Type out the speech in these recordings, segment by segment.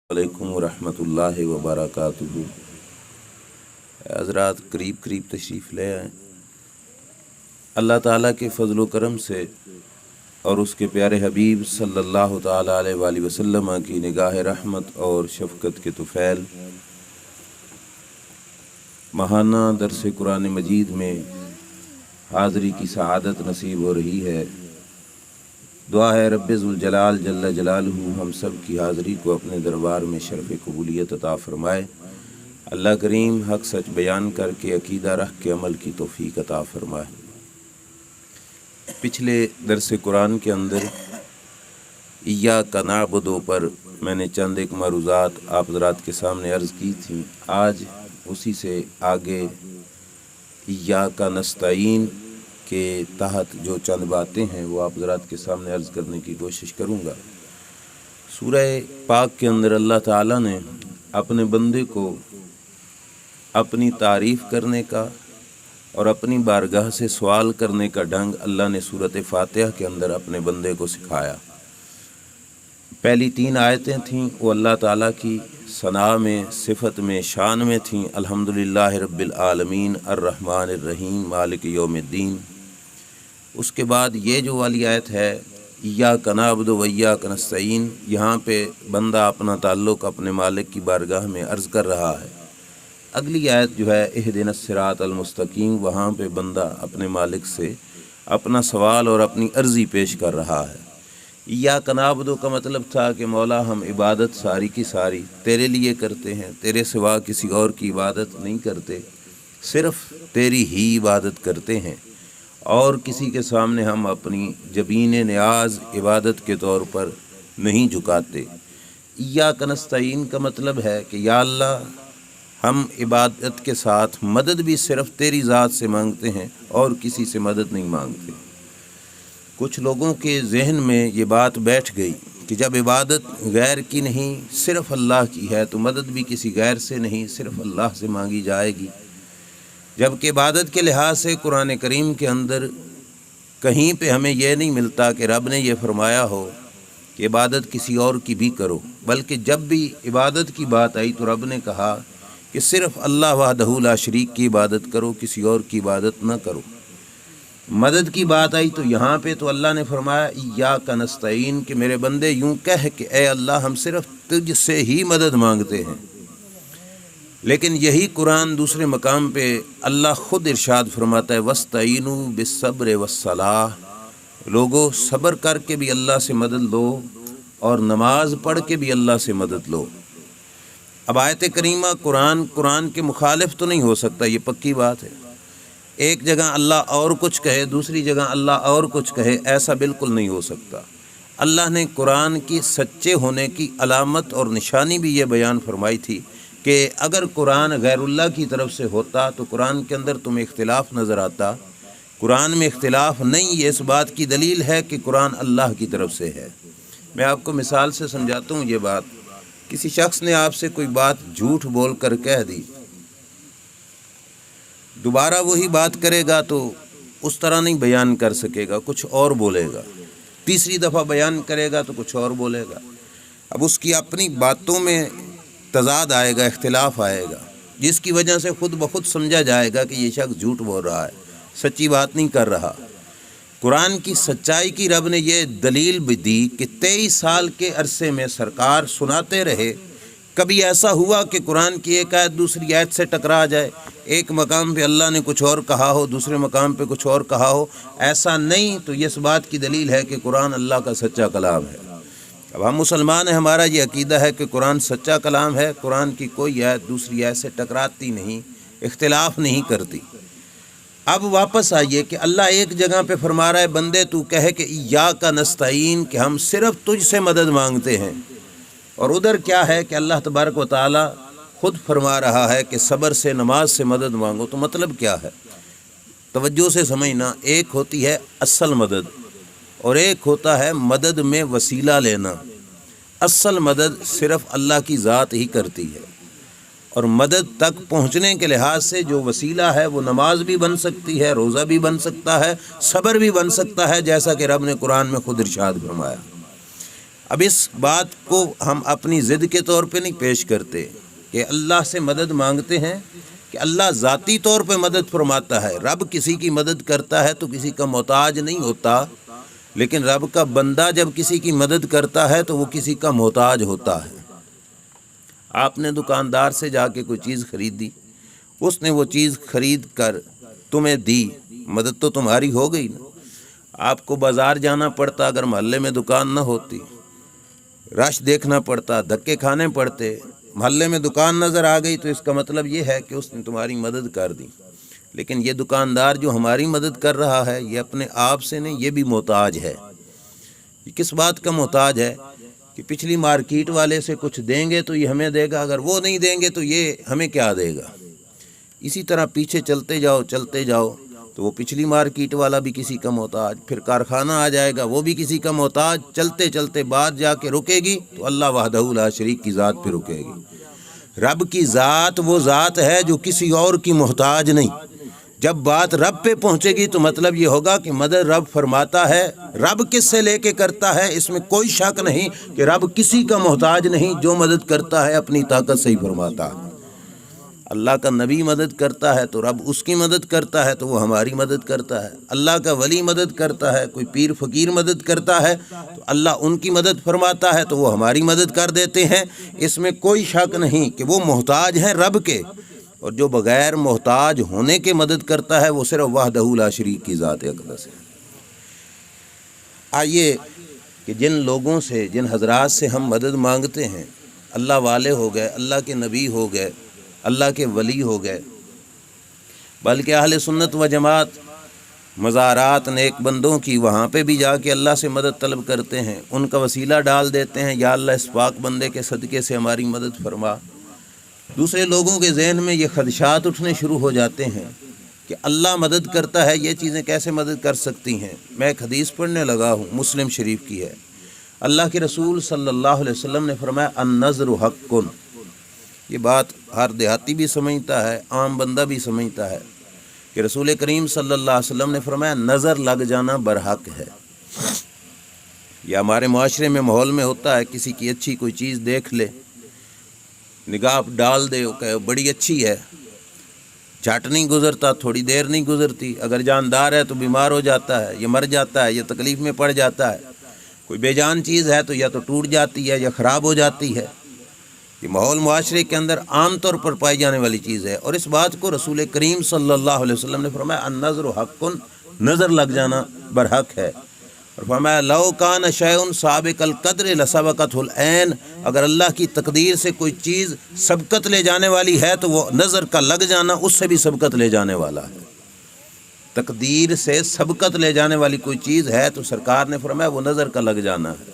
علیکم ورحمۃ اللہ وبرکاتہ۔ حضرات قریب تشریف لے آئیں۔ اللہ تعالیٰ کے فضل و کرم سے اور اس کے پیارے حبیب صلی اللہ تعالیٰ علیہ وآلہ وسلم کی نگاہ رحمت اور شفقت کے طفیل ماہانہ درس قرآن مجید میں حاضری کی سعادت نصیب ہو رہی ہے۔ دعا ہے رب ذوالجلال جل جلالہ ہم سب کی حاضری کو اپنے دربار میں شرف قبولیت عطا فرمائے۔ اللہ کریم حق سچ بیان کر کے عقیدہ رکھ کے عمل کی توفیق عطا فرمائے۔ پچھلے درس قرآن کے اندر ایاک نعبد پر میں نے چند ایک معروضات آپ حضرات کے سامنے عرض کی تھیں۔ آج اسی سے آگے ایاک نستعین کے تحت جو چند باتیں ہیں وہ آپ حضرات کے سامنے عرض کرنے کی کوشش کروں گا۔ سورہ پاک کے اندر اللہ تعالیٰ نے اپنے بندے کو اپنی تعریف کرنے کا اور اپنی بارگاہ سے سوال کرنے کا ڈھنگ اللہ نے سورۃ فاتحہ کے اندر اپنے بندے کو سکھایا۔ پہلی 3 آیتیں تھیں وہ اللہ تعالیٰ کی ثنا میں، صفت میں، شان میں تھیں۔ الحمدللہ رب العالمین الرحمن الرحیم مالک یوم الدین۔ اس کے بعد یہ جو والی آیت ہے ایاک نعبد و ایاک نستعین، یہاں پہ بندہ اپنا تعلق اپنے مالک کی بارگاہ میں عرض کر رہا ہے۔ اگلی آیت جو ہے اہدنا الصراط المستقیم، وہاں پہ بندہ اپنے مالک سے اپنا سوال اور اپنی عرضی پیش کر رہا ہے۔ ایاک نعبد کا مطلب تھا کہ مولا ہم عبادت ساری کی ساری تیرے لیے کرتے ہیں، تیرے سوا کسی اور کی عبادت نہیں کرتے، صرف تیری ہی عبادت کرتے ہیں اور کسی کے سامنے ہم اپنی جبین نیاز عبادت کے طور پر نہیں جھکاتے۔ ایاک نستعین کا مطلب ہے کہ یا اللہ ہم عبادت کے ساتھ مدد بھی صرف تیری ذات سے مانگتے ہیں اور کسی سے مدد نہیں مانگتے۔ کچھ لوگوں کے ذہن میں یہ بات بیٹھ گئی کہ جب عبادت غیر کی نہیں صرف اللہ کی ہے تو مدد بھی کسی غیر سے نہیں صرف اللہ سے مانگی جائے گی، جبکہ عبادت کے لحاظ سے قرآن کریم کے اندر کہیں پہ ہمیں یہ نہیں ملتا کہ رب نے یہ فرمایا ہو کہ عبادت کسی اور کی بھی کرو، بلکہ جب بھی عبادت کی بات آئی تو رب نے کہا کہ صرف اللہ وحدہ لا شریک کی عبادت کرو، کسی اور کی عبادت نہ کرو۔ مدد کی بات آئی تو یہاں پہ تو اللہ نے فرمایا ایاک نستعین کہ میرے بندے یوں کہہ کہ اے اللہ ہم صرف تجھ سے ہی مدد مانگتے ہیں۔ لیکن یہی قرآن دوسرے مقام پہ اللہ خود ارشاد فرماتا ہے وَاسْتَعِینُوا بِالصَّبْرِ وَالصَّلَاةِ، لوگو صبر کر کے بھی اللہ سے مدد لو اور نماز پڑھ کے بھی اللہ سے مدد لو۔ اب آیت کریمہ قرآن کے مخالف تو نہیں ہو سکتا، یہ پکی بات ہے۔ ایک جگہ اللہ اور کچھ کہے، دوسری جگہ اللہ اور کچھ کہے، ایسا بالکل نہیں ہو سکتا۔ اللہ نے قرآن کی سچے ہونے کی علامت اور نشانی بھی یہ بیان فرمائی تھی کہ اگر قرآن غیر اللہ کی طرف سے ہوتا تو قرآن کے اندر تمہیں اختلاف نظر آتا۔ قرآن میں اختلاف نہیں، یہ اس بات کی دلیل ہے کہ قرآن اللہ کی طرف سے ہے۔ میں آپ کو مثال سے سمجھاتا ہوں یہ بات۔ کسی شخص نے آپ سے کوئی بات جھوٹ بول کر کہہ دی، دوبارہ وہی بات کرے گا تو اس طرح نہیں بیان کر سکے گا، کچھ اور بولے گا، تیسری دفعہ بیان کرے گا تو کچھ اور بولے گا۔ اب اس کی اپنی باتوں میں تضاد آئے گا، اختلاف آئے گا، جس کی وجہ سے خود بخود سمجھا جائے گا کہ یہ شخص جھوٹ بول رہا ہے، سچی بات نہیں کر رہا۔ قرآن کی سچائی کی رب نے یہ دلیل بھی دی کہ 23 سال کے عرصے میں سرکار سناتے رہے، کبھی ایسا ہوا کہ قرآن کی ایک آیت دوسری آیت سے ٹکرا جائے، ایک مقام پہ اللہ نے کچھ اور کہا ہو، دوسرے مقام پہ کچھ اور کہا ہو، ایسا نہیں۔ تو یہ اس بات کی دلیل ہے کہ قرآن اللہ کا سچا کلام ہے۔ اب ہم مسلمان ہیں، ہمارا یہ عقیدہ ہے کہ قرآن سچا کلام ہے، قرآن کی کوئی آیت دوسری آیت سے ٹکراتی نہیں، اختلاف نہیں کرتی۔ اب واپس آئیے کہ اللہ ایک جگہ پہ فرما رہا ہے بندے تو کہے کہ ایاک نستعین کہ ہم صرف تجھ سے مدد مانگتے ہیں، اور ادھر کیا ہے کہ اللہ تبارک و تعالی خود فرما رہا ہے کہ صبر سے نماز سے مدد مانگو۔ تو مطلب کیا ہے؟ توجہ سے سمجھنا، ایک ہوتی ہے اصل مدد اور ایک ہوتا ہے مدد میں وسیلہ لینا۔ اصل مدد صرف اللہ کی ذات ہی کرتی ہے، اور مدد تک پہنچنے کے لحاظ سے جو وسیلہ ہے وہ نماز بھی بن سکتی ہے، روزہ بھی بن سکتا ہے، صبر بھی بن سکتا ہے، جیسا کہ رب نے قرآن میں خود ارشاد فرمایا۔ اب اس بات کو ہم اپنی ضد کے طور پہ نہیں پیش کرتے کہ اللہ سے مدد مانگتے ہیں کہ اللہ ذاتی طور پہ مدد فرماتا ہے. رب کسی کی مدد کرتا ہے تو کسی کا محتاج نہیں ہوتا، لیکن رب کا بندہ جب کسی کی مدد کرتا ہے تو وہ کسی کا محتاج ہوتا ہے. آپ نے دکاندار سے جا کے کوئی چیز خریدی، اس نے وہ چیز خرید کر تمہیں دی، مدد تو تمہاری ہو گئی نا. آپ کو بازار جانا پڑتا، اگر محلے میں دکان نہ ہوتی، رش دیکھنا پڑتا، دھکے کھانے پڑتے. محلے میں دکان نظر آ گئی تو اس کا مطلب یہ ہے کہ اس نے تمہاری مدد کر دی. لیکن یہ دکاندار جو ہماری مدد کر رہا ہے یہ اپنے آپ سے نہیں، یہ بھی محتاج ہے. یہ کس بات کا محتاج ہے کہ پچھلی مارکیٹ والے سے کچھ دیں گے تو یہ ہمیں دے گا، اگر وہ نہیں دیں گے تو یہ ہمیں کیا دے گا. اسی طرح پیچھے چلتے جاؤ تو وہ پچھلی مارکیٹ والا بھی کسی کا محتاج، پھر کارخانہ آ جائے گا وہ بھی کسی کا محتاج. چلتے چلتے بات جا کے رکے گی تو اللہ وحدہ لا شریک کی ذات پہ رکے گی. رب کی ذات وہ ذات ہے جو کسی اور کی محتاج نہیں. جب بات رب پہ پہنچے گی تو مطلب یہ ہوگا کہ مدد رب فرماتا ہے. رب کس سے لے کے کرتا ہے اس میں کوئی شک نہیں کہ رب کسی کا محتاج نہیں. جو مدد کرتا ہے اپنی طاقت سے ہی فرماتا ہے. اللہ کا نبی مدد کرتا ہے تو رب اس کی مدد کرتا ہے تو وہ ہماری مدد کرتا ہے. اللہ کا ولی مدد کرتا ہے، کوئی پیر فقیر مدد کرتا ہے تو اللہ ان کی مدد فرماتا ہے تو وہ ہماری مدد کر دیتے ہیں. اس میں کوئی شک نہیں کہ وہ محتاج ہیں رب کے، اور جو بغیر محتاج ہونے کے مدد کرتا ہے وہ صرف وحدہ لا شریک کی ذات اقدس ہے. آئیے کہ جن لوگوں سے، جن حضرات سے ہم مدد مانگتے ہیں، اللہ والے ہو گئے، اللہ کے نبی ہو گئے، اللہ کے ولی ہو گئے، بلکہ اہل سنت و جماعت مزارات نیک بندوں کی، وہاں پہ بھی جا کے اللہ سے مدد طلب کرتے ہیں، ان کا وسیلہ ڈال دیتے ہیں، یا اللہ اس پاک بندے کے صدقے سے ہماری مدد فرما. دوسرے لوگوں کے ذہن میں یہ خدشات اٹھنے شروع ہو جاتے ہیں کہ اللہ مدد کرتا ہے، یہ چیزیں کیسے مدد کر سکتی ہیں. میں ایک حدیث پڑھنے لگا ہوں، مسلم شریف کی ہے. اللہ کے رسول صلی اللہ علیہ وسلم نے فرمایا النذر حق. یہ بات ہر دیہاتی بھی سمجھتا ہے، عام بندہ بھی سمجھتا ہے کہ رسول کریم صلی اللہ علیہ وسلم نے فرمایا نظر لگ جانا برحق ہے. یہ ہمارے معاشرے میں ماحول میں ہوتا ہے، کسی کی اچھی کوئی چیز دیکھ لے، نگاہ ڈال دے، کہ بڑی اچھی ہے، جھٹ نہیں گزرتا، تھوڑی دیر نہیں گزرتی، اگر جاندار ہے تو بیمار ہو جاتا ہے، یہ مر جاتا ہے، یہ تکلیف میں پڑ جاتا ہے. کوئی بے جان چیز ہے تو یا تو ٹوٹ جاتی ہے یا خراب ہو جاتی ہے. یہ ماحول معاشرے کے اندر عام طور پر پائی جانے والی چیز ہے، اور اس بات کو رسول کریم صلی اللہ علیہ وسلم نے فرمایا النظر حق، نظر لگ جانا برحق ہے. اور فرمایا لو کان شیء سابق القدر لسبقته العین، اگر اللہ کی تقدیر سے کوئی چیز سبقت لے جانے والی ہے تو وہ نظر کا لگ جانا اس سے بھی سبقت لے جانے والا ہے. تقدیر سے سبقت لے جانے والی کوئی چیز ہے تو سرکار نے فرمایا وہ نظر کا لگ جانا ہے.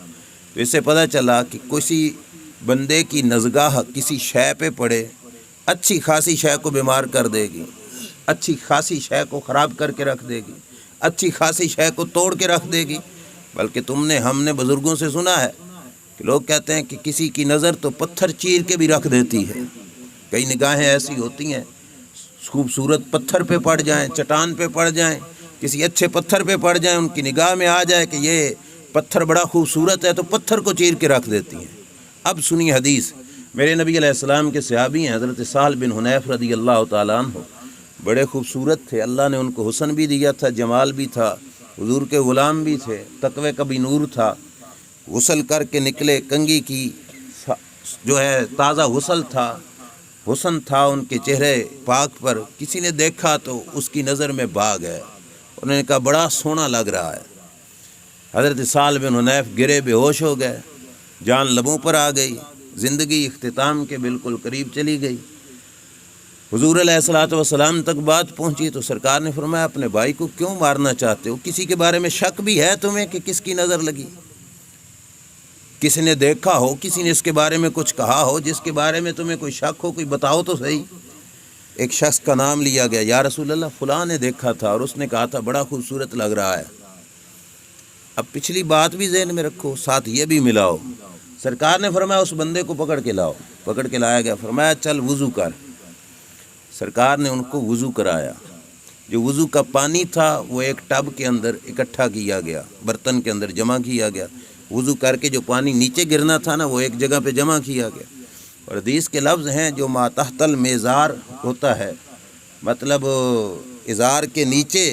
تو اس سے پتہ چلا کہ کسی بندے کی نظرگاہ کسی شے پہ پڑے، اچھی خاصی شے کو بیمار کر دے گی، اچھی خاصی شے کو خراب کر کے رکھ دے گی، اچھی خاصی شے کو توڑ کے رکھ دے گی. بلکہ ہم نے بزرگوں سے سنا ہے کہ لوگ کہتے ہیں کہ کسی کی نظر تو پتھر چیر کے بھی رکھ دیتی ہے. کئی نگاہیں ایسی ہوتی ہیں خوبصورت پتھر پہ پڑ جائیں، چٹان پہ پڑ جائیں، کسی اچھے پتھر پہ پڑ جائیں، ان کی نگاہ میں آ جائے کہ یہ پتھر بڑا خوبصورت ہے تو پتھر کو چیر کے رکھ دیتی ہیں. اب سنی حدیث، میرے نبی علیہ السلام کے صحابی ہیں حضرت سہل بن حنیف رضی اللہ تعالیٰ عنہ، بڑے خوبصورت تھے، اللہ نے ان کو حسن بھی دیا تھا، جمال بھی تھا، حضور کے غلام بھی تھے، تقوی کا بھی نور تھا. غسل کر کے نکلے، کنگھی کی جو ہے تازہ غسل تھا، حسن تھا ان کے چہرے پاک پر. کسی نے دیکھا تو اس کی نظر میں بھا گئے، انہوں نے کہا بڑا سونا لگ رہا ہے. حضرت سہل بن حنیف گرے، بے ہوش ہو گئے، جان لبوں پر آ گئی، زندگی اختتام کے بالکل قریب چلی گئی. حضور علیہ الصلوۃ والسلام تک بات پہنچی تو سرکار نے فرمایا اپنے بھائی کو کیوں مارنا چاہتے ہو؟ کسی کے بارے میں شک بھی ہے تمہیں کہ کس کی نظر لگی؟ کسی نے دیکھا ہو، کسی نے اس کے بارے میں کچھ کہا ہو جس کے بارے میں تمہیں کوئی شک ہو، کوئی بتاؤ تو صحیح. ایک شخص کا نام لیا گیا، یا رسول اللہ فلاں نے دیکھا تھا اور اس نے کہا تھا بڑا خوبصورت لگ رہا ہے. اب پچھلی بات بھی ذہن میں رکھو، ساتھ یہ بھی ملاؤ. سرکار نے فرمایا اس بندے کو پکڑ کے لاؤ. پکڑ کے لایا گیا، فرمایا چل وضو کر. سرکار نے ان کو وضو کرایا. جو وضو کا پانی تھا وہ ایک ٹب کے اندر اکٹھا کیا گیا، برتن کے اندر جمع کیا گیا. وضو کر کے جو پانی نیچے گرنا تھا نا وہ ایک جگہ پہ جمع کیا گیا. اور حدیث کے لفظ ہیں جو ما تحت المیزار ہوتا ہے، مطلب ازار کے نیچے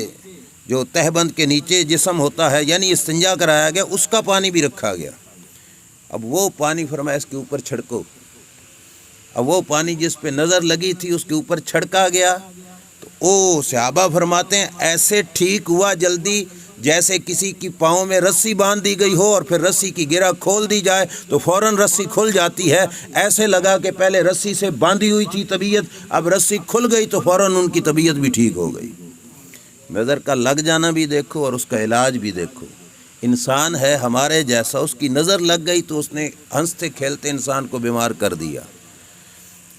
جو تہبند کے نیچے جسم ہوتا ہے، یعنی استنجا کرایا گیا، اس کا پانی بھی رکھا گیا. اب وہ پانی فرمایا اس کے اوپر چھڑکو. اب وہ پانی جس پہ نظر لگی تھی اس کے اوپر چھڑکا گیا تو او صحابہ فرماتے ہیں ایسے ٹھیک ہوا جلدی جیسے کسی کی پاؤں میں رسی باندھ دی گئی ہو اور پھر رسی کی گرہ کھول دی جائے تو فوراً رسی کھل جاتی ہے. ایسے لگا کہ پہلے رسی سے باندھی ہوئی تھی طبیعت، اب رسی کھل گئی تو فوراً ان کی طبیعت بھی ٹھیک ہو گئی. نظر کا لگ جانا بھی دیکھو اور اس کا علاج بھی دیکھو. انسان ہے ہمارے جیسا، اس کی نظر لگ گئی تو اس نے ہنستے کھیلتے انسان کو بیمار کر دیا،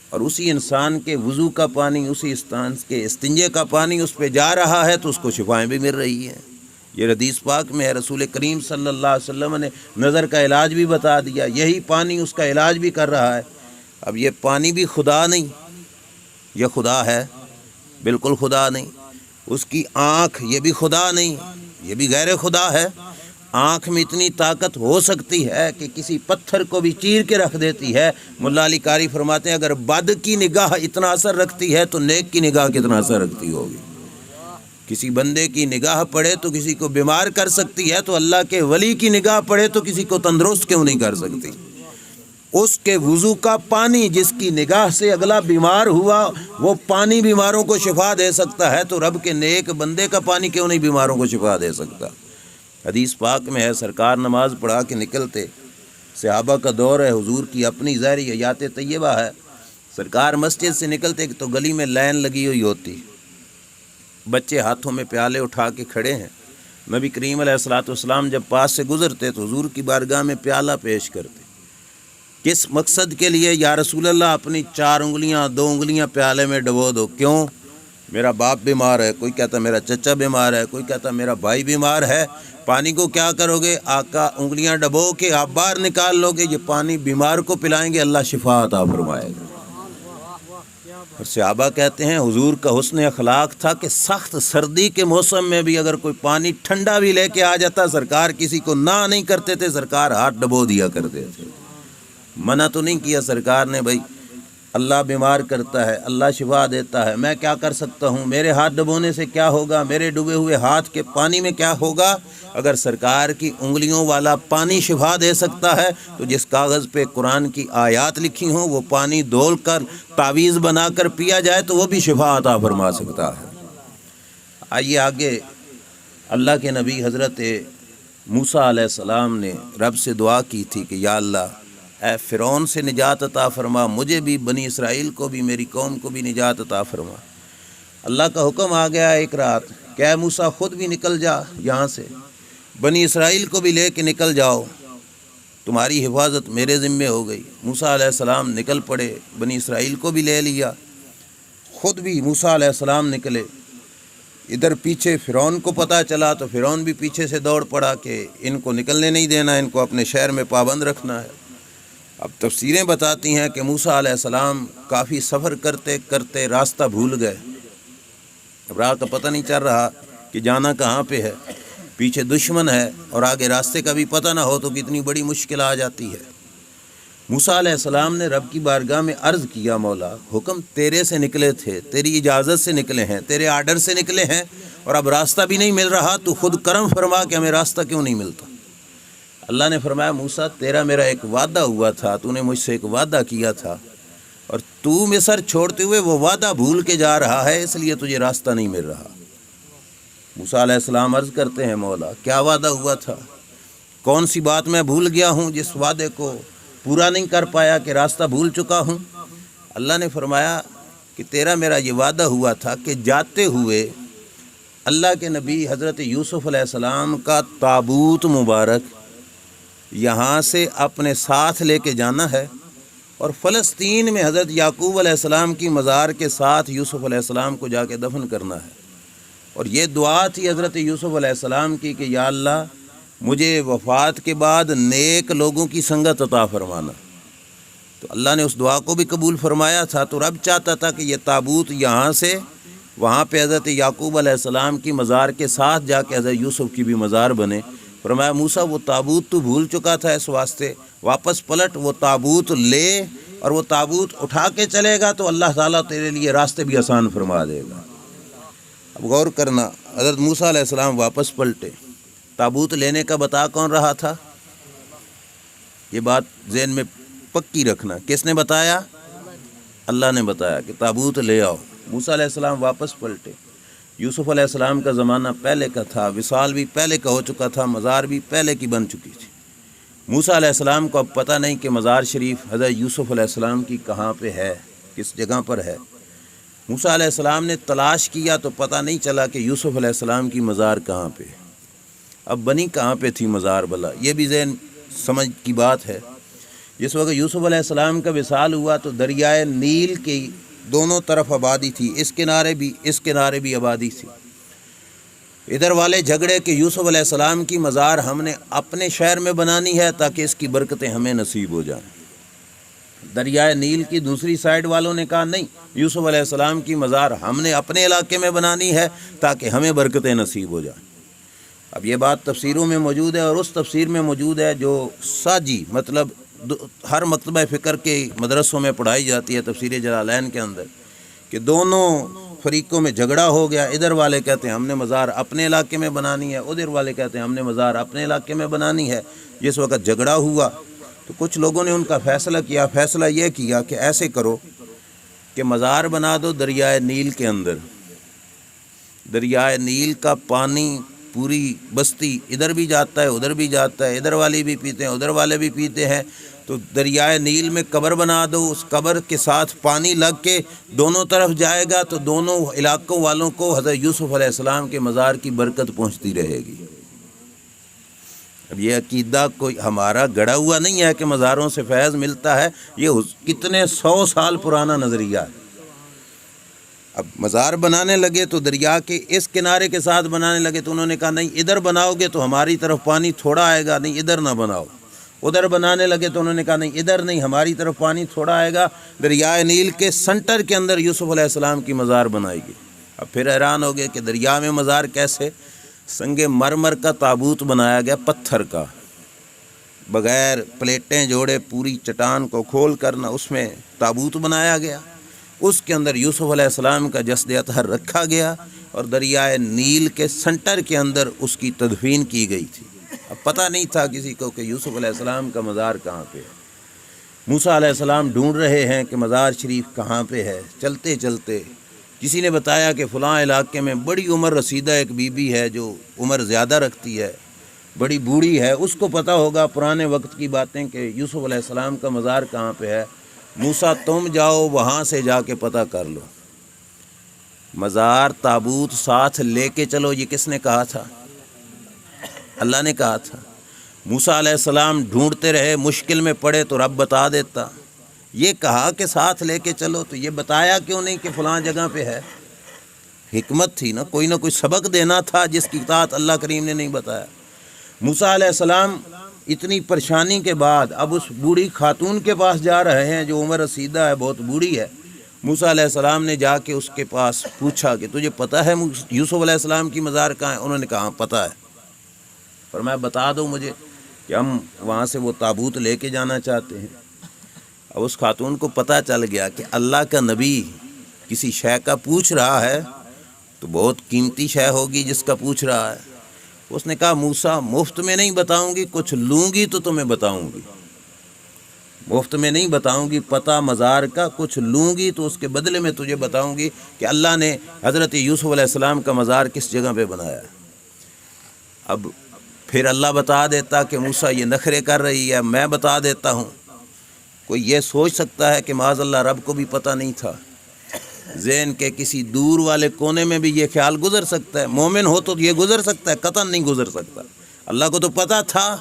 اور اسی انسان کے وضو کا پانی، اسی انسان کے استنجے کا پانی اس پہ جا رہا ہے تو اس کو شفائیں بھی مل رہی ہیں. یہ حدیث پاک میں ہے، رسول کریم صلی اللہ علیہ وسلم نے نظر کا علاج بھی بتا دیا، یہی پانی اس کا علاج بھی کر رہا ہے. اب یہ پانی بھی خدا نہیں، یہ خدا ہے؟ بالکل خدا نہیں. اس کی آنکھ یہ بھی خدا نہیں، یہ بھی غیر خدا ہے. آنکھ میں اتنی طاقت ہو سکتی ہے کہ کسی پتھر کو بھی چیر کے رکھ دیتی ہے. ملا علی قاری فرماتے ہیں اگر بد کی نگاہ اتنا اثر رکھتی ہے تو نیک کی نگاہ کتنا اثر رکھتی ہوگی. کسی بندے کی نگاہ پڑے تو کسی کو بیمار کر سکتی ہے، تو اللہ کے ولی کی نگاہ پڑے تو کسی کو تندرست کیوں نہیں کر سکتی. اس کے وضو کا پانی جس کی نگاہ سے اگلا بیمار ہوا وہ پانی بیماروں کو شفا دے سکتا ہے، تو رب کے نیک بندے کا پانی کیوں نہیں بیماروں کو شفا دے سکتا. حدیث پاک میں ہے سرکار نماز پڑھا کے نکلتے، صحابہ کا دور ہے، حضور کی اپنی ظاہری حیات طیبہ ہے. سرکار مسجد سے نکلتے تو گلی میں لائن لگی ہوئی ہوتی، بچے ہاتھوں میں پیالے اٹھا کے کھڑے ہیں. نبی کریم علیہ الصلوۃ والسلام جب پاس سے گزرتے تو حضور کی بارگاہ میں پیالہ پیش کرتے. کس مقصد کے لیے؟ یا رسول اللہ اپنی 4 انگلیاں 2 انگلیاں پیالے میں ڈبو دو. کیوں؟ میرا باپ بیمار ہے، کوئی کہتا میرا چچا بیمار ہے، کوئی کہتا میرا بھائی بیمار ہے. پانی کو کیا کرو گے؟ آقا انگلیاں ڈبو کے آپ باہر نکال لو گے، یہ پانی بیمار کو پلائیں گے، اللہ شفا عطا فرمائے گا. اور صحابہ کہتے ہیں حضور کا حسن اخلاق تھا کہ سخت سردی کے موسم میں بھی اگر کوئی پانی ٹھنڈا بھی لے کے آ جاتا سرکار کسی کو نہ نہیں کرتے تھے، سرکار ہاتھ ڈبو دیا کرتے تھے. منع تو نہیں کیا سرکار نے، بھائی اللہ بیمار کرتا ہے، اللہ شفا دیتا ہے، میں کیا کر سکتا ہوں، میرے ہاتھ ڈبونے سے کیا ہوگا، میرے ڈوبے ہوئے ہاتھ کے پانی میں کیا ہوگا. اگر سرکار کی انگلیوں والا پانی شفا دے سکتا ہے تو جس کاغذ پہ قرآن کی آیات لکھی ہوں وہ پانی دھول کر تعویذ بنا کر پیا جائے تو وہ بھی شفا عطا فرما سکتا ہے. آئیے آگے. اللہ کے نبی حضرت موسیٰ علیہ السلام نے رب سے دعا کی تھی کہ یا اللہ اے فرعون سے نجات عطا فرما، مجھے بھی بنی اسرائیل کو بھی میری قوم کو بھی نجات عطا فرما. اللہ کا حکم آ گیا ایک رات کہ اے موسیٰ خود بھی نکل جا یہاں سے، بنی اسرائیل کو بھی لے کے نکل جاؤ، تمہاری حفاظت میرے ذمے ہو گئی. موسیٰ علیہ السلام نکل پڑے، بنی اسرائیل کو بھی لے لیا، خود بھی موسیٰ علیہ السلام نکلے. ادھر پیچھے فرعون کو پتہ چلا تو فرعون بھی پیچھے سے دوڑ پڑا کہ ان کو نکلنے نہیں دینا، ان کو اپنے شہر میں پابند رکھنا ہے. اب تفسیریں بتاتی ہیں کہ موسیٰ علیہ السلام کافی سفر کرتے کرتے راستہ بھول گئے. اب راہ کا پتہ نہیں چل رہا کہ جانا کہاں پہ ہے، پیچھے دشمن ہے اور آگے راستے کا بھی پتہ نہ ہو تو کتنی بڑی مشکل آ جاتی ہے. موسیٰ علیہ السلام نے رب کی بارگاہ میں عرض کیا مولا حکم تیرے سے نکلے تھے، تیری اجازت سے نکلے ہیں، تیرے آرڈر سے نکلے ہیں، اور اب راستہ بھی نہیں مل رہا، تو خود کرم فرما کہ ہمیں راستہ کیوں نہیں ملتا. اللہ نے فرمایا موسیٰ تیرا میرا ایک وعدہ ہوا تھا، تو نے مجھ سے ایک وعدہ کیا تھا اور تو مصر چھوڑتے ہوئے وہ وعدہ بھول کے جا رہا ہے، اس لیے تجھے راستہ نہیں مل رہا. موسیٰ علیہ السلام عرض کرتے ہیں مولا کیا وعدہ ہوا تھا، کون سی بات میں بھول گیا ہوں جس وعدے کو پورا نہیں کر پایا کہ راستہ بھول چکا ہوں. اللہ نے فرمایا کہ تیرا میرا یہ وعدہ ہوا تھا کہ جاتے ہوئے اللہ کے نبی حضرت یوسف علیہ السلام کا تابوت مبارک یہاں سے اپنے ساتھ لے کے جانا ہے، اور فلسطین میں حضرت یعقوب علیہ السلام کی مزار کے ساتھ یوسف علیہ السلام کو جا کے دفن کرنا ہے. اور یہ دعا تھی حضرت یوسف علیہ السلام کی کہ یا اللہ مجھے وفات کے بعد نیک لوگوں کی سنگت عطا فرمانا. تو اللہ نے اس دعا کو بھی قبول فرمایا تھا. تو رب چاہتا تھا کہ یہ تابوت یہاں سے وہاں پہ حضرت یعقوب علیہ السلام کی مزار کے ساتھ جا کے حضرت یوسف کی بھی مزار بنے. فرمایا موسیٰ وہ تابوت تو بھول چکا تھا، اس واسطے واپس پلٹ، وہ تابوت لے اور وہ تابوت اٹھا کے چلے گا تو اللہ تعالیٰ تیرے لیے راستے بھی آسان فرما دے گا۔ اب غور کرنا، حضرت موسیٰ علیہ السلام واپس پلٹے، تابوت لینے کا بتا کون رہا تھا؟ یہ بات ذہن میں پکی رکھنا، کس نے بتایا؟ اللہ نے بتایا کہ تابوت لے آؤ۔ موسیٰ علیہ السلام واپس پلٹے۔ یوسف علیہ السلام کا زمانہ پہلے کا تھا، وصال بھی پہلے کا ہو چکا تھا، مزار بھی پہلے کی بن چکی تھی۔ موسیٰ علیہ السلام کو اب پتہ نہیں کہ مزار شریف حضرت یوسف علیہ السلام کی کہاں پہ ہے، کس جگہ پر ہے۔ موسیٰ علیہ السلام نے تلاش کیا تو پتہ نہیں چلا کہ یوسف علیہ السلام کی مزار کہاں پہ ہے۔ اب بنی کہاں پہ تھی مزار بلا، یہ بھی ذہن سمجھ کی بات ہے۔ جس وقت یوسف علیہ السلام کا وصال ہوا تو دریائے نیل کی دونوں طرف آبادی تھی، اس کنارے بھی آبادی تھی۔ ادھر والے جھگڑے کہ یوسف علیہ السلام کی مزار ہم نے اپنے شہر میں بنانی ہے تاکہ اس کی برکتیں ہمیں نصیب ہو جائیں۔ دریائے نیل کی دوسری سائیڈ والوں نے کہا نہیں، یوسف علیہ السلام کی مزار ہم نے اپنے علاقے میں بنانی ہے تاکہ ہمیں برکتیں نصیب ہو جائیں۔ اب یہ بات تفسیروں میں موجود ہے، اور اس تفسیر میں موجود ہے جو ساجی مطلب ہر مکتبہ فکر کے مدرسوں میں پڑھائی جاتی ہے، تفسیر جلالین کے اندر، کہ دونوں فریقوں میں جھگڑا ہو گیا۔ ادھر والے کہتے ہیں ہم نے مزار اپنے علاقے میں بنانی ہے، ادھر والے کہتے ہیں ہم نے مزار اپنے علاقے میں بنانی ہے۔ جس وقت جھگڑا ہوا تو کچھ لوگوں نے ان کا فیصلہ یہ کیا کہ ایسے کرو کہ مزار بنا دو دریائے نیل کے اندر۔ دریائے نیل کا پانی پوری بستی ادھر بھی جاتا ہے ادھر بھی جاتا ہے، ادھر والے بھی پیتے ہیں ادھر والے بھی پیتے ہیں، تو دریائے نیل میں قبر بنا دو، اس قبر کے ساتھ پانی لگ کے دونوں طرف جائے گا تو دونوں علاقوں والوں کو حضرت یوسف علیہ السلام کے مزار کی برکت پہنچتی رہے گی۔ اب یہ عقیدہ کوئی ہمارا گڑا ہوا نہیں ہے کہ مزاروں سے فیض ملتا ہے، یہ کتنے 100 سال پرانا نظریہ ہے۔ اب مزار بنانے لگے تو دریا کے اس کنارے کے ساتھ بنانے لگے تو انہوں نے کہا نہیں ادھر بناؤ گے تو ہماری طرف پانی تھوڑا آئے گا، نہیں ادھر نہ بناؤ۔ ادھر بنانے لگے تو انہوں نے کہا نہیں ادھر نہیں، ہماری طرف پانی تھوڑا آئے گا۔ دریائے نیل کے سنٹر کے اندر یوسف علیہ السلام کی مزار بنائی گئی۔ اب پھر حیران ہو گئے کہ دریا میں مزار کیسے؟ سنگ مرمر کا تابوت بنایا گیا، پتھر کا، بغیر پلیٹیں جوڑے پوری چٹان کو کھول کرنا اس میں تابوت بنایا گیا۔ اس کے اندر یوسف علیہ السلام کا جسد اطہر رکھا گیا اور دریائے نیل کے سنٹر کے اندر اس کی تدفین کی گئی تھی۔ اب پتہ نہیں تھا کسی کو کہ یوسف علیہ السلام کا مزار کہاں پہ ہے۔ موسیٰ علیہ السلام ڈھونڈ رہے ہیں کہ مزار شریف کہاں پہ ہے۔ چلتے چلتے کسی نے بتایا کہ فلاں علاقے میں بڑی عمر رسیدہ ایک بی بی ہے جو عمر زیادہ رکھتی ہے، بڑی بوڑھی ہے، اس کو پتہ ہوگا پرانے وقت کی باتیں کہ یوسف علیہ السلام کا مزار کہاں پہ ہے۔ موسیٰ تم جاؤ وہاں سے جا کے پتہ کر لو۔ مزار تابوت ساتھ لے کے چلو، یہ کس نے کہا تھا؟ اللہ نے کہا تھا۔ موسیٰ علیہ السلام ڈھونڈتے رہے، مشکل میں پڑے تو رب بتا دیتا۔ یہ کہا کہ ساتھ لے کے چلو تو یہ بتایا کیوں نہیں کہ فلاں جگہ پہ ہے؟ حکمت تھی نا کوئی سبق دینا تھا جس کی اطاعت اللہ کریم نے نہیں بتایا۔ موسیٰ علیہ السلام اتنی پریشانی کے بعد اب اس بوڑھی خاتون کے پاس جا رہے ہیں جو عمر رسیدہ ہے، بہت بوڑھی ہے۔ موسیٰ علیہ السلام نے جا کے اس کے پاس پوچھا کہ تجھے پتہ ہے یوسف علیہ السلام کی مزار کہاں ہے؟ انہوں نے کہا پتہ ہے۔ فرمایا بتا دو مجھے کہ ہم وہاں سے وہ تابوت لے کے جانا چاہتے ہیں۔ اب اس خاتون کو پتہ چل گیا کہ اللہ کا نبی کسی شے کا پوچھ رہا ہے تو بہت قیمتی شے ہوگی جس کا پوچھ رہا ہے۔ اس نے کہا موسیٰ مفت میں نہیں بتاؤں گی، کچھ لوں گی تو تمہیں بتاؤں گی، مفت میں نہیں بتاؤں گی پتہ مزار کا، کچھ لوں گی تو اس کے بدلے میں تجھے بتاؤں گی کہ اللہ نے حضرت یوسف علیہ السلام کا مزار کس جگہ پہ بنایا ہے۔ اب پھر اللہ بتا دیتا کہ موسیٰ یہ نخرے کر رہی ہے، میں بتا دیتا ہوں۔ کوئی یہ سوچ سکتا ہے کہ معاذ اللہ رب کو بھی پتہ نہیں تھا؟ ذہن کے کسی دور والے کونے میں بھی یہ خیال گزر سکتا ہے، مومن ہو تو یہ گزر سکتا ہے، قطعاً نہیں گزر سکتا۔ اللہ کو تو پتہ تھا،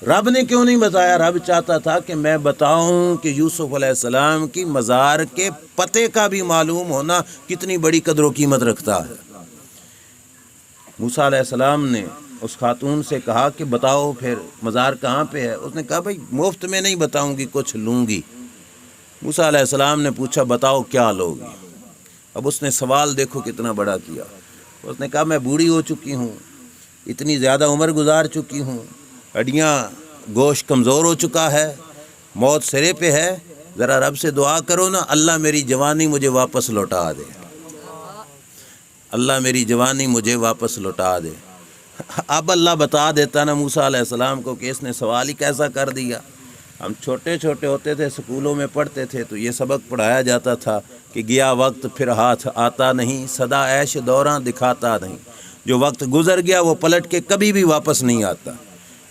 رب نے کیوں نہیں بتایا؟ رب چاہتا تھا کہ میں بتاؤں کہ یوسف علیہ السلام کی مزار کے پتے کا بھی معلوم ہونا کتنی بڑی قدر و قیمت رکھتا ہے۔ موسیٰ علیہ السلام نے اس خاتون سے کہا کہ بتاؤ پھر مزار کہاں پہ ہے؟ اس نے کہا بھائی مفت میں نہیں بتاؤں گی، کچھ لوں گی۔ موسیٰ علیہ السلام نے پوچھا بتاؤ کیا لو گی؟ اب اس نے سوال دیکھو کتنا بڑا کیا۔ اس نے کہا میں بوڑھی ہو چکی ہوں، اتنی زیادہ عمر گزار چکی ہوں، ہڈیاں گوشت کمزور ہو چکا ہے، موت سرے پہ ہے، ذرا رب سے دعا کرو نا اللہ میری جوانی مجھے واپس لوٹا دے، اللہ میری جوانی مجھے واپس لوٹا دے۔ اب اللہ بتا دیتا نا موسیٰ علیہ السلام کو کہ اس نے سوال ہی کیسا کر دیا۔ ہم چھوٹے چھوٹے ہوتے تھے، سکولوں میں پڑھتے تھے تو یہ سبق پڑھایا جاتا تھا کہ گیا وقت پھر ہاتھ آتا نہیں، سدا عیش دوراں دکھاتا نہیں۔ جو وقت گزر گیا وہ پلٹ کے کبھی بھی واپس نہیں آتا،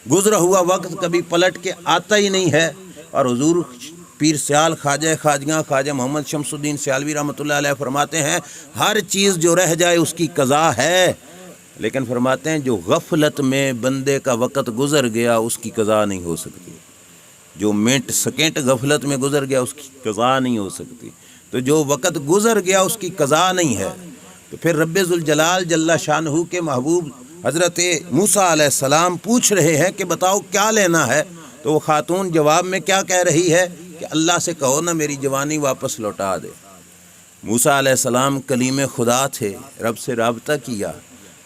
گزرا ہوا وقت کبھی پلٹ کے آتا ہی نہیں ہے۔ اور حضور پیر سیال خواجہ خواجگاں خواجہ محمد شمس الدین سیالوی رحمۃ اللہ علیہ فرماتے ہیں ہر چیز جو رہ جائے اس کی قضا ہے، لیکن فرماتے ہیں جو غفلت میں بندے کا وقت گزر گیا اس کی قضا نہیں ہو سکتی، جو منٹ سیکنڈ غفلت میں گزر گیا اس کی قضا نہیں ہو سکتی۔ تو جو وقت گزر گیا اس کی قضا نہیں ہے۔ تو پھر رب ذوالجلال جل شانہ کے محبوب حضرت موسیٰ علیہ السلام پوچھ رہے ہیں کہ بتاؤ کیا لینا ہے، تو وہ خاتون جواب میں کیا کہہ رہی ہے کہ اللہ سے کہو نا میری جوانی واپس لوٹا دے۔ موسیٰ علیہ السلام کلیم خدا تھے، رب سے رابطہ کیا،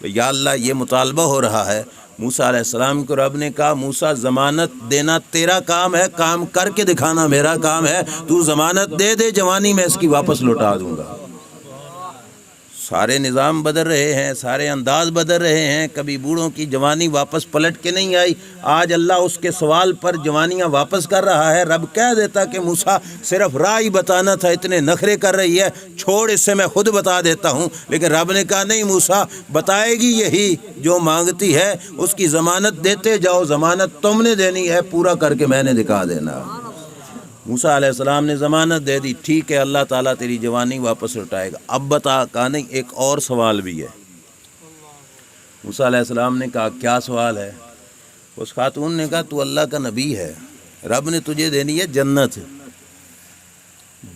یا اللہ یہ مطالبہ ہو رہا ہے۔ موسیٰ علیہ السلام کو رب نے کہا موسیٰ ضمانت دینا تیرا کام ہے، کام کر کے دکھانا میرا کام ہے، تو ضمانت دے دے جوانی میں اس کی واپس لوٹا دوں گا۔ سارے نظام بدل رہے ہیں، سارے انداز بدل رہے ہیں، کبھی بوڑھوں کی جوانی واپس پلٹ کے نہیں آئی، آج اللہ اس کے سوال پر جوانیاں واپس کر رہا ہے۔ رب کہہ دیتا کہ موسیٰ صرف راہ ہی بتانا تھا، اتنے نخرے کر رہی ہے، چھوڑ اس سے میں خود بتا دیتا ہوں، لیکن رب نے کہا نہیں موسیٰ بتائے گی یہی جو مانگتی ہے، اس کی ضمانت دیتے جاؤ، ضمانت تم نے دینی ہے، پورا کر کے میں نے دکھا دینا۔ موسیٰ علیہ السلام نے ضمانت دے دی، ٹھیک ہے اللہ تعالیٰ تیری جوانی واپس لوٹائے گا۔ اب بتا کہا نہیں ایک اور سوال بھی ہے۔ موسیٰ علیہ السلام نے کہا کیا سوال ہے؟ اس خاتون نے کہا تو اللہ کا نبی ہے، رب نے تجھے دینی ہے جنت،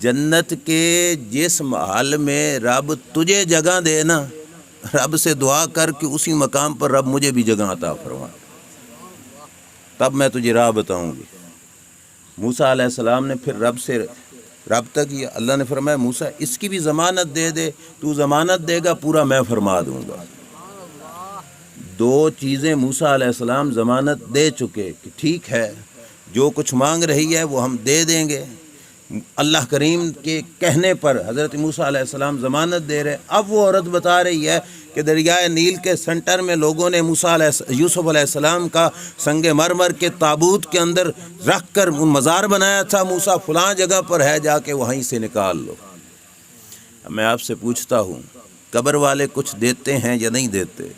جنت کے جس محل میں رب تجھے جگہ دے نا، رب سے دعا کر کے اسی مقام پر رب مجھے بھی جگہ عطا فرما، تب میں تجھے راہ بتاؤں گی۔ موسیٰ علیہ السلام نے پھر رب سے رابطہ کیا، اللہ نے فرمایا موسیٰ اس کی بھی ضمانت دے دے، تو ضمانت دے گا پورا میں فرما دوں گا۔ دو چیزیں موسیٰ علیہ السلام ضمانت دے چکے کہ ٹھیک ہے جو کچھ مانگ رہی ہے وہ ہم دے دیں گے۔ اللہ کریم کے کہنے پر حضرت موسیٰ علیہ السلام ضمانت دے رہے۔ اب وہ عورت بتا رہی ہے کہ دریائے نیل کے سنٹر میں لوگوں نے یوسف علیہ السلام کا سنگ مرمر کے تابوت کے اندر رکھ کر مزار بنایا تھا، موسیٰ فلاں جگہ پر ہے، جا کے وہیں سے نکال لو۔ میں آپ سے پوچھتا ہوں قبر والے کچھ دیتے ہیں یا نہیں دیتے؟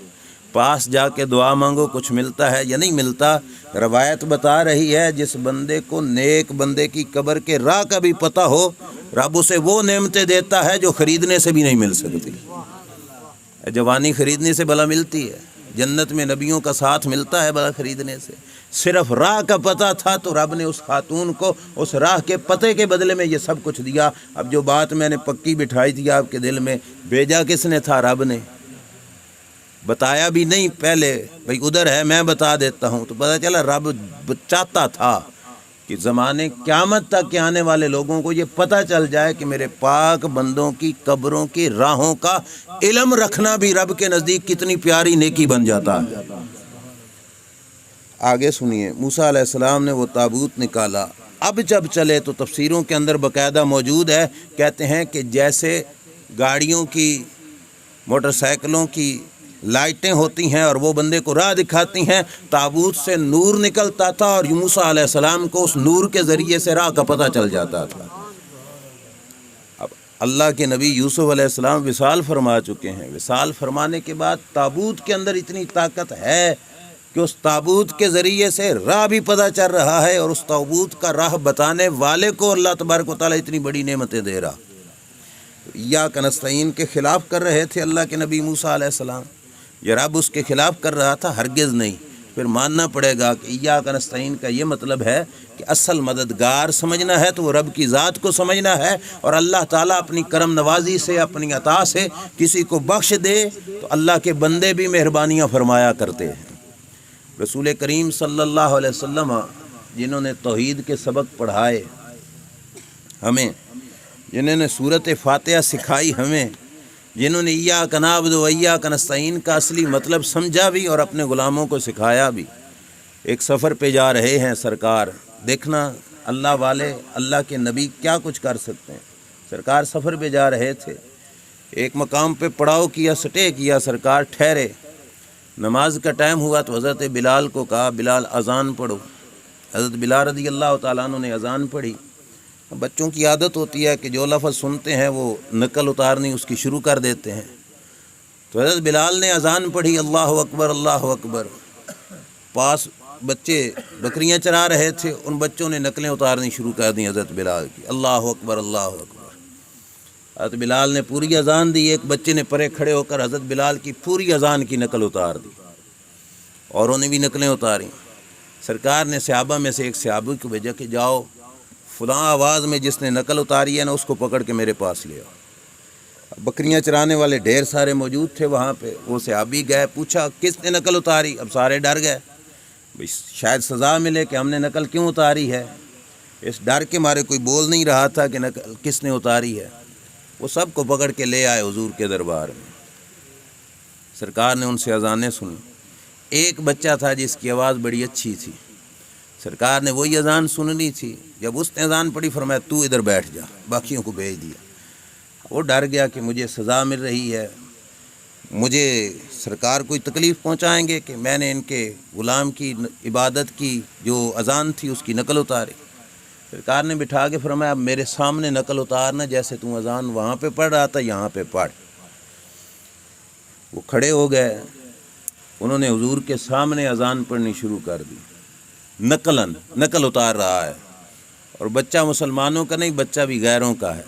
پاس جا کے دعا مانگو کچھ ملتا ہے یا نہیں ملتا؟ روایت بتا رہی ہے جس بندے کو نیک بندے کی قبر کے راہ کا بھی پتہ ہو، رب اسے وہ نعمتیں دیتا ہے جو خریدنے سے بھی نہیں مل سکتی۔ جوانی خریدنے سے بھلا ملتی ہے؟ جنت میں نبیوں کا ساتھ ملتا ہے بھلا خریدنے سے؟ صرف راہ کا پتہ تھا تو رب نے اس خاتون کو اس راہ کے پتے کے بدلے میں یہ سب کچھ دیا۔ اب جو بات میں نے پکی بٹھائی تھی آپ کے دل میں، بھیجا کس نے تھا؟ رب نے۔ بتایا بھی نہیں پہلے بھئی ادھر ہے میں بتا دیتا ہوں، تو پتہ چلا رب چاہتا تھا کہ زمانے قیامت تک کے آنے والے لوگوں کو یہ پتہ چل جائے کہ میرے پاک بندوں کی قبروں کی راہوں کا علم رکھنا بھی رب کے نزدیک کتنی پیاری نیکی بن جاتا ہے۔ آگے سنیے، موسیٰ علیہ السلام نے وہ تابوت نکالا۔ اب جب چلے تو تفسیروں کے اندر باقاعدہ موجود ہے، کہتے ہیں کہ جیسے گاڑیوں کی موٹر سائیکلوں کی لائٹیں ہوتی ہیں اور وہ بندے کو راہ دکھاتی ہیں، تابوت سے نور نکلتا تھا اور موسیٰ علیہ السلام کو اس نور کے ذریعے سے راہ کا پتہ چل جاتا تھا۔ اب اللہ کے نبی یوسف علیہ السلام وصال فرما چکے ہیں، وصال فرمانے کے بعد تابوت کے اندر اتنی طاقت ہے کہ اس تابوت کے ذریعے سے راہ بھی پتہ چل رہا ہے، اور اس تابوت کا راہ بتانے والے کو اللہ تبارک و تعالیٰ اتنی بڑی نعمتیں دے رہا۔ ایاک نستعین کے خلاف کر رہے تھے اللہ کے نبی موسیٰ علیہ السلام، یہ رب اس کے خلاف کر رہا تھا؟ ہرگز نہیں۔ پھر ماننا پڑے گا کہ ایاک نستعین کا یہ مطلب ہے کہ اصل مددگار سمجھنا ہے تو وہ رب کی ذات کو سمجھنا ہے، اور اللہ تعالیٰ اپنی کرم نوازی سے اپنی عطا سے کسی کو بخش دے تو اللہ کے بندے بھی مہربانیاں فرمایا کرتے ہیں۔ رسول کریم صلی اللہ علیہ وسلم جنہوں نے توحید کے سبق پڑھائے ہمیں، جنہوں نے سورۃ فاتحہ سکھائی ہمیں، جنہوں نے ایاک نعبد و ایاک نستعین کا اصلی مطلب سمجھا بھی اور اپنے غلاموں کو سکھایا بھی۔ ایک سفر پہ جا رہے ہیں سرکار، دیکھنا اللہ والے، اللہ کے نبی کیا کچھ کر سکتے ہیں۔ سرکار سفر پہ جا رہے تھے، ایک مقام پہ پڑاؤ کیا، سٹے کیا، سرکار ٹھہرے، نماز کا ٹائم ہوا تو حضرت بلال کو کہا بلال اذان پڑھو۔ حضرت بلال رضی اللہ تعالیٰ عنہ نے اذان پڑھی۔ بچوں کی عادت ہوتی ہے کہ جو لفظ سنتے ہیں وہ نقل اتارنی اس کی شروع کر دیتے ہیں، تو حضرت بلال نے اذان پڑھی، اللہ اکبر اللہ اکبر۔ پاس بچے بکریاں چرا رہے تھے، ان بچوں نے نقلیں اتارنی شروع کر دیں حضرت بلال کی، اللہ اکبر اللہ اکبر۔ حضرت بلال نے پوری اذان دی، ایک بچے نے پرے کھڑے ہو کر حضرت بلال کی پوری اذان کی نقل اتار دی، اوروں نے بھی نقلیں اتاری۔ سرکار نے صحابہ میں سے ایک صحابی کو بھیجا کہ جاؤ فلاں آواز میں جس نے نقل اتاری ہے نا اس کو پکڑ کے میرے پاس لے آؤ۔ بکریاں چرانے والے ڈھیر سارے موجود تھے وہاں پہ، وہ صحابی گئے، پوچھا کس نے نقل اتاری؟ اب سارے ڈر گئے، شاید سزا ملے کہ ہم نے نقل کیوں اتاری ہے، اس ڈر کے مارے کوئی بول نہیں رہا تھا کہ نقل کس نے اتاری ہے۔ وہ سب کو پکڑ کے لے آئے حضور کے دربار میں، سرکار نے ان سے اذانیں سنی۔ ایک بچہ تھا جس کی آواز بڑی اچھی تھی، سرکار نے وہی اذان سننی تھی، جب اس نے اذان پڑھی فرمایا تو ادھر بیٹھ جا، باقیوں کو بھیج دیا۔ وہ ڈر گیا کہ مجھے سزا مل رہی ہے، مجھے سرکار کوئی تکلیف پہنچائیں گے کہ میں نے ان کے غلام کی عبادت کی جو اذان تھی اس کی نقل اتاری۔ سرکار نے بٹھا کے فرمایا اب میرے سامنے نقل اتارنا، جیسے تم اذان وہاں پہ پڑھ رہا تھا یہاں پہ پڑھ۔ وہ کھڑے ہو گئے، انہوں نے حضور کے سامنے اذان پڑھنی شروع کر دی، نقل اتار رہا ہے، اور بچہ مسلمانوں کا نہیں، بچہ بھی غیروں کا ہے،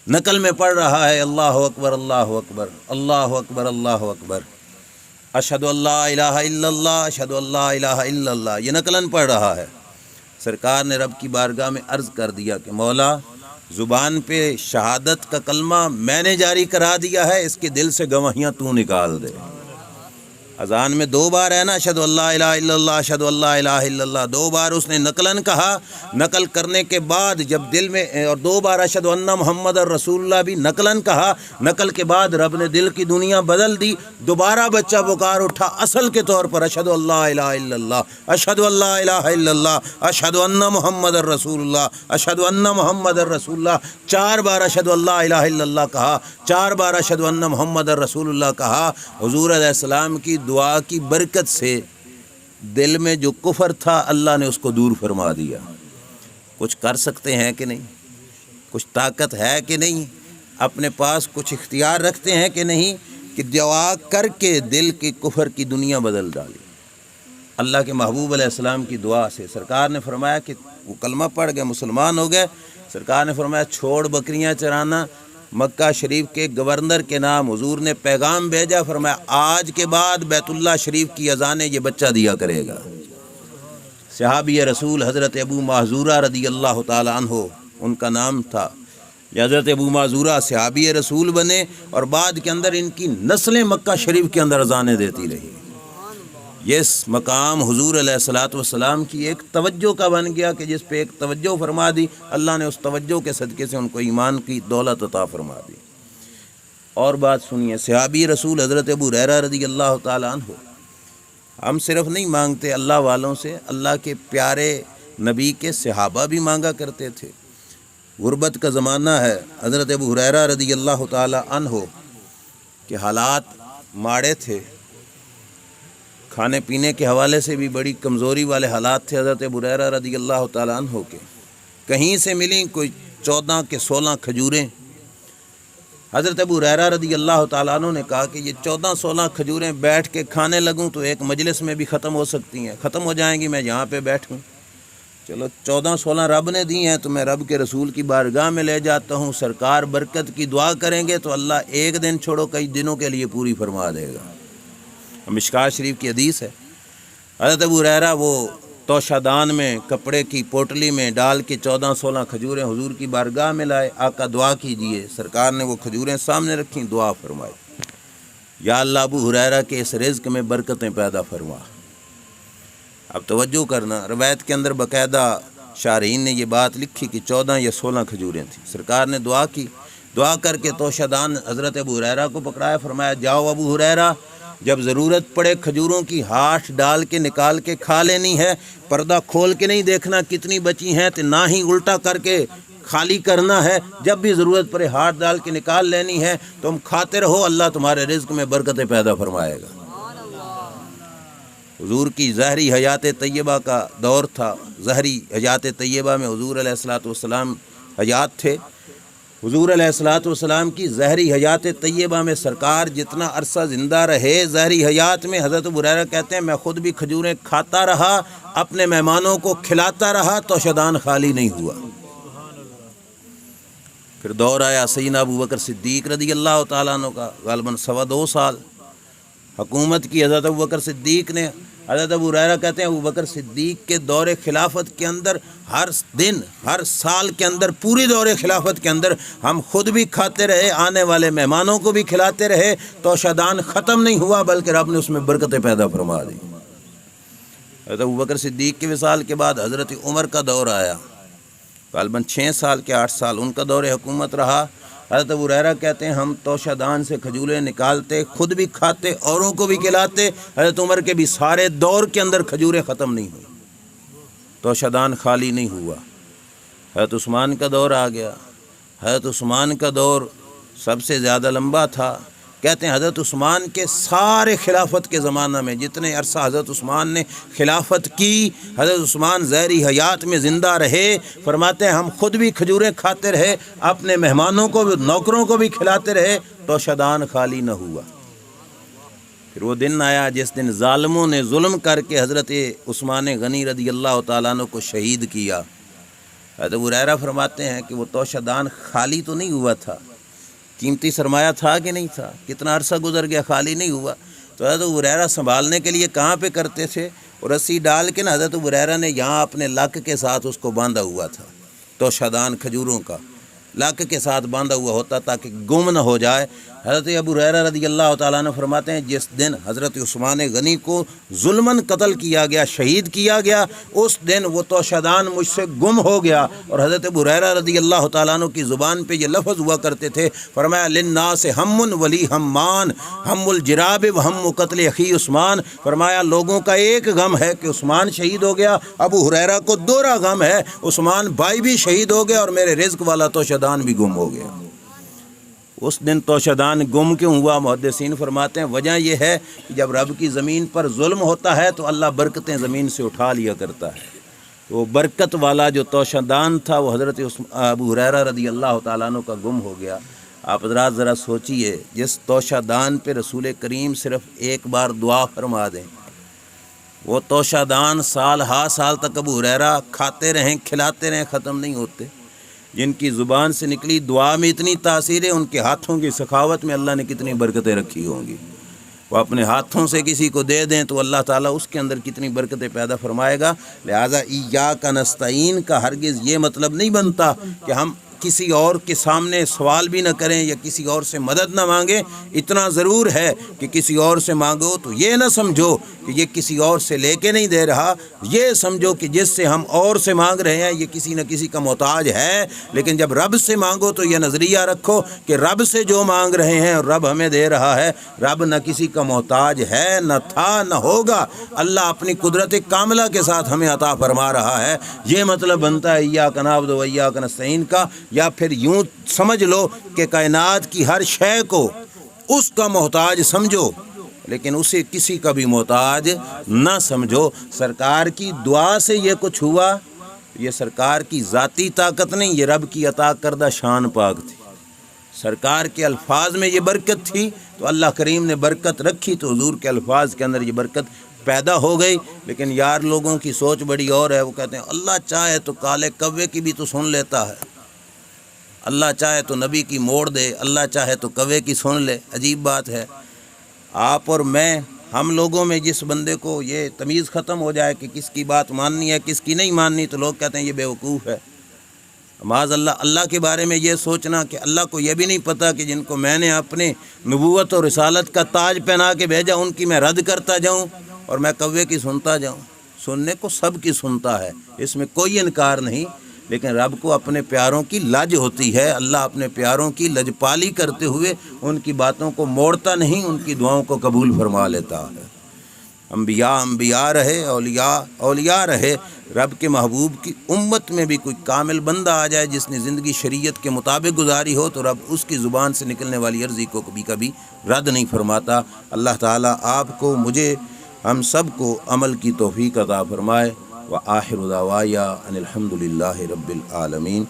نقل میں پڑھ رہا ہے اللہ اکبر اللہ اکبر اللہ اکبر اللہ اکبر، اشہد اللہ الہ الا اللہ اشہد اللہ الہ الا اللہ، یہ نقلاً پڑھ رہا ہے۔ سرکار نے رب کی بارگاہ میں عرض کر دیا کہ مولا زبان پہ شہادت کا کلمہ میں نے جاری کرا دیا ہے، اس کے دل سے گواہیاں تو نکال دے۔ اذان میں دو بار ہے نا اشہد اللہ الہ الا اللہ اشہد اللہ الہ الا اللہ، دو بار اس نے نقلاً کہا، نقل کرنے کے بعد جب دل میں، اور دو بار اشہد ان محمد رسول اللہ بھی نقلاً کہا، نقل کے بعد رب نے دل کی دنیا بدل دی، دوبارہ بچہ پکار اٹھا اصل کے طور پر اشہد اللہ الہ الا اللہ اشہد اللہ الہ الا اللہ اشہد ان محمد رسول اللہ اشہد ان محمد رسول اللہ، چار بار اشہد اللہ الہ الا اللہ کہا، چار بار اشہد ان محمد رسول اللہ کہا۔ حضور علیہ السلام کی دعا کی برکت سے دل میں جو کفر تھا اللہ نے اس کو دور فرما دیا۔ کچھ کر سکتے ہیں کہ نہیں؟ کچھ طاقت ہے کہ نہیں؟ اپنے پاس کچھ اختیار رکھتے ہیں کہ نہیں کہ دعا کر کے دل کی کفر کی دنیا بدل ڈالی؟ اللہ کے محبوب علیہ السلام کی دعا سے سرکار نے فرمایا کہ وہ کلمہ پڑھ گئے، مسلمان ہو گئے۔ سرکار نے فرمایا چھوڑ بکریاں چرانا، مکہ شریف کے گورنر کے نام حضور نے پیغام بھیجا، فرمایا آج کے بعد بیت اللہ شریف کی اذانیں یہ بچہ دیا کرے گا۔ صحابی رسول حضرت ابو محذورہ رضی اللہ تعالی عنہ ان کا نام تھا، یہ حضرت ابو محذورہ صحابی رسول بنے، اور بعد کے اندر ان کی نسلیں مکہ شریف کے اندر اذانیں دیتی رہی۔ یہ مقام حضور علیہ الصلوۃ والسلام کی ایک توجہ کا بن گیا کہ جس پہ ایک توجہ فرما دی، اللہ نے اس توجہ کے صدقے سے ان کو ایمان کی دولت عطا فرما دی۔ اور بات سنیے، صحابی رسول حضرت ابو ہریرہ رضی اللہ تعالی عنہ، ہم صرف نہیں مانگتے اللہ والوں سے، اللہ کے پیارے نبی کے صحابہ بھی مانگا کرتے تھے۔ غربت کا زمانہ ہے، حضرت ابو ہریرہ رضی اللہ تعالی عنہ کے حالات ماڑے تھے، کھانے پینے کے حوالے سے بھی بڑی کمزوری والے حالات تھے حضرت ابو ہریرہ رضی اللہ تعالیٰ عنہ کے۔ کہیں سے ملیں کوئی 14 کے 16 کھجوریں۔ حضرت ابو ہریرہ رضی اللہ تعالیٰ عنہ نے کہا کہ یہ 14-16 کھجوریں بیٹھ کے کھانے لگوں تو ایک مجلس میں بھی ختم ہو سکتی ہیں، ختم ہو جائیں گی، میں یہاں پہ بیٹھوں۔ چلو 14-16 رب نے دی ہیں تو میں رب کے رسول کی بارگاہ میں لے جاتا ہوں، سرکار برکت کی دعا کریں گے تو اللہ ایک دن چھوڑو کئی دنوں کے لیے پوری فرما دے گا۔ مشکوٰۃ شریف کی حدیث ہے، حضرت ابو ہریرہ وہ توشہ دان میں کپڑے کی پوٹلی میں ڈال کے 14-16 کھجوریں حضور کی بارگاہ میں لائے، آقا دعا کیجئے۔ سرکار نے وہ کھجوریں سامنے رکھیں، دعا فرمائی، یا اللہ ابو ہریرہ کے اس رزق میں برکتیں پیدا فرما۔ اب توجہ کرنا، روایت کے اندر باقاعدہ شارحین نے یہ بات لکھی کہ 14 یا 16 کھجوریں تھیں۔ سرکار نے دعا کی، دعا کر کے توشہ دان حضرت ابو ہریرہ کو پکڑایا، فرمایا جاؤ ابو ہریرہ، جب ضرورت پڑے کھجوروں کی ہاش ڈال کے نکال کے کھا لینی ہے، پردہ کھول کے نہیں دیکھنا کتنی بچی ہیں، تو نہ ہی الٹا کر کے خالی کرنا ہے، جب بھی ضرورت پڑے ہاتھ ڈال کے نکال لینی ہے، تم کھاتے رہو، اللہ تمہارے رزق میں برکتیں پیدا فرمائے گا۔ حضور کی ظاہری حیات طیبہ کا دور تھا، ظاہری حیات طیبہ میں حضور علیہ الصلوۃ والسلام حیات تھے۔ حضور علیہ الصلوۃ والسلام کی ظاہری حیات طیبہ میں سرکار جتنا عرصہ زندہ رہے، ظاہری حیات میں حضرت ابو ہریرہ کہتے ہیں میں خود بھی کھجوریں کھاتا رہا، اپنے مہمانوں کو کھلاتا رہا، توشہ دان خالی نہیں ہوا۔ پھر دور آیا سیدنا ابو بکر صدیق رضی اللہ تعالیٰ عنہ کا، غالباً 2.25 سال حکومت کی حضرت ابو بکر صدیق نے۔ حضرت ابو ہریرہ کہتے ہیں ابو بکر صدیق کے دور خلافت کے اندر ہر دن، ہر سال کے اندر، پوری دور خلافت کے اندر ہم خود بھی کھاتے رہے، آنے والے مہمانوں کو بھی کھلاتے رہے، توشہ دان ختم نہیں ہوا، بلکہ رب نے اس میں برکتیں پیدا فرما دی۔ حضرت ابو بکر صدیق کے وصال کے بعد حضرت عمر کا دور آیا، غالباً 6 سال کے 8 سال ان کا دور حکومت رہا۔ حضرت ابو ہریرہ کہتے ہیں ہم توشہ دان سے کھجوریں نکالتے، خود بھی کھاتے، اوروں کو بھی کھلاتے۔ حضرت عمر کے بھی سارے دور کے اندر کھجوریں ختم نہیں ہوئی، توشہ دان خالی نہیں ہوا۔ حضرت عثمان کا دور آ گیا، حضرت عثمان کا دور سب سے زیادہ لمبا تھا۔ کہتے ہیں حضرت عثمان کے سارے خلافت کے زمانہ میں جتنے عرصہ حضرت عثمان نے خلافت کی، حضرت عثمان ظاہری حیات میں زندہ رہے، فرماتے ہیں ہم خود بھی کھجوریں کھاتے رہے، اپنے مہمانوں کو بھی، نوکروں کو بھی کھلاتے رہے، توشہ دان خالی نہ ہوا۔ پھر وہ دن آیا جس دن ظالموں نے ظلم کر کے حضرت عثمان غنی رضی اللہ تعالیٰ عنہ کو شہید کیا۔ حضرت ابو ہریرہ فرماتے ہیں کہ وہ توشہ دان خالی تو نہیں ہوا تھا، قیمتی سرمایہ تھا کہ نہیں تھا، کتنا عرصہ گزر گیا خالی نہیں ہوا، تو حضرت ابو ہریرہ سنبھالنے کے لیے کہاں پہ کرتے تھے، اور رسی ڈال کے نا حضرت ابو ہریرہ نے یہاں اپنے لک کے ساتھ اس کو باندھا ہوا تھا، توشہ دان کھجوروں کا لک کے ساتھ باندھا ہوا ہوتا تاکہ گم نہ ہو جائے۔ حضرت ابو ہریرہ رضی اللہ تعالیٰ عنہ فرماتے ہیں جس دن حضرت عثمان غنی کو ظلماً قتل کیا گیا، شہید کیا گیا، اس دن وہ توشہ دان مجھ سے گم ہو گیا۔ اور حضرت ابو ہریرہ رضی اللہ تعالیٰ عنہ کی زبان پہ یہ لفظ ہوا کرتے تھے، فرمایا للناس ہم ولی ہمان، ہم الجراب و ہم قتل اخی عثمان، فرمایا لوگوں کا ایک غم ہے کہ عثمان شہید ہو گیا، ابو ہریرہ کو دوہرا غم ہے، عثمان بھائی بھی شہید ہو گیا اور میرے رزق والا توشہ دان بھی گم ہو گیا۔ اس دن توشہ دان گم کیوں ہوا؟ محدثین فرماتے ہیں وجہ یہ ہے کہ جب رب کی زمین پر ظلم ہوتا ہے تو اللہ برکتیں زمین سے اٹھا لیا کرتا ہے۔ تو وہ برکت والا جو توشہ دان تھا وہ حضرت ابو ہریرہ رضی اللہ تعالیٰ عنہ کا گم ہو گیا۔ آپ حضرات ذرا سوچئے، جس توشہ دان پہ رسول کریم صرف ایک بار دعا فرما دیں، وہ توشہ دان سال ہا سال تک ابو ہریرہ کھاتے رہیں، کھلاتے رہیں، ختم نہیں ہوتے۔ جن کی زبان سے نکلی دعا میں اتنی تاثیر ہے، ان کے ہاتھوں کی سخاوت میں اللہ نے کتنی برکتیں رکھی ہوں گی۔ وہ اپنے ہاتھوں سے کسی کو دے دیں تو اللہ تعالیٰ اس کے اندر کتنی برکتیں پیدا فرمائے گا۔ لہٰذا ایاک نستعین کا ہرگز یہ مطلب نہیں بنتا کہ ہم کسی اور کے سامنے سوال بھی نہ کریں یا کسی اور سے مدد نہ مانگیں۔ اتنا ضرور ہے کہ کسی اور سے مانگو تو یہ نہ سمجھو کہ یہ کسی اور سے لے کے نہیں دے رہا، یہ سمجھو کہ جس سے ہم اور سے مانگ رہے ہیں یہ کسی نہ کسی کا محتاج ہے۔ لیکن جب رب سے مانگو تو یہ نظریہ رکھو کہ رب سے جو مانگ رہے ہیں اور رب ہمیں دے رہا ہے، رب نہ کسی کا محتاج ہے، نہ تھا، نہ ہوگا، اللہ اپنی قدرت کاملہ کے ساتھ ہمیں عطا فرما رہا ہے۔ یہ مطلب بنتا ہے ایاک نعبد و ایاک نستعین کا، یا پھر یوں سمجھ لو کہ کائنات کی ہر شے کو اس کا محتاج سمجھو لیکن اسے کسی کا بھی محتاج نہ سمجھو۔ سرکار کی دعا سے یہ کچھ ہوا، یہ سرکار کی ذاتی طاقت نہیں، یہ رب کی عطا کردہ شان پاک تھی۔ سرکار کے الفاظ میں یہ برکت تھی تو اللہ کریم نے برکت رکھی، تو حضور کے الفاظ کے اندر یہ برکت پیدا ہو گئی۔ لیکن یار لوگوں کی سوچ بڑی اور ہے، وہ کہتے ہیں اللہ چاہے تو کالے کوے کی بھی تو سن لیتا ہے، اللہ چاہے تو نبی کی موڑ دے، اللہ چاہے تو کوے کی سن لے۔ عجیب بات ہے، آپ اور میں، ہم لوگوں میں جس بندے کو یہ تمیز ختم ہو جائے کہ کس کی بات ماننی ہے کس کی نہیں ماننی، تو لوگ کہتے ہیں یہ بیوقوف ہے۔ معاذ اللہ، اللہ کے بارے میں یہ سوچنا کہ اللہ کو یہ بھی نہیں پتہ کہ جن کو میں نے اپنے نبوت اور رسالت کا تاج پہنا کے بھیجا ان کی میں رد کرتا جاؤں اور میں کوے کی سنتا جاؤں۔ سننے کو سب کی سنتا ہے، اس میں کوئی انکار نہیں، لیکن رب کو اپنے پیاروں کی لج ہوتی ہے، اللہ اپنے پیاروں کی لجپالی کرتے ہوئے ان کی باتوں کو موڑتا نہیں، ان کی دعاؤں کو قبول فرما لیتا ہے۔ انبیاء انبیاء رہے، اولیاء اولیاء رہے، رب کے محبوب کی امت میں بھی کوئی کامل بندہ آ جائے جس نے زندگی شریعت کے مطابق گزاری ہو تو رب اس کی زبان سے نکلنے والی عرضی کو کبھی رد نہیں فرماتا۔ اللہ تعالیٰ آپ کو، مجھے، ہم سب کو عمل کی توفیق عطا فرمائے۔ وآخر دعوایا ان الحمد للہ رب العالمین۔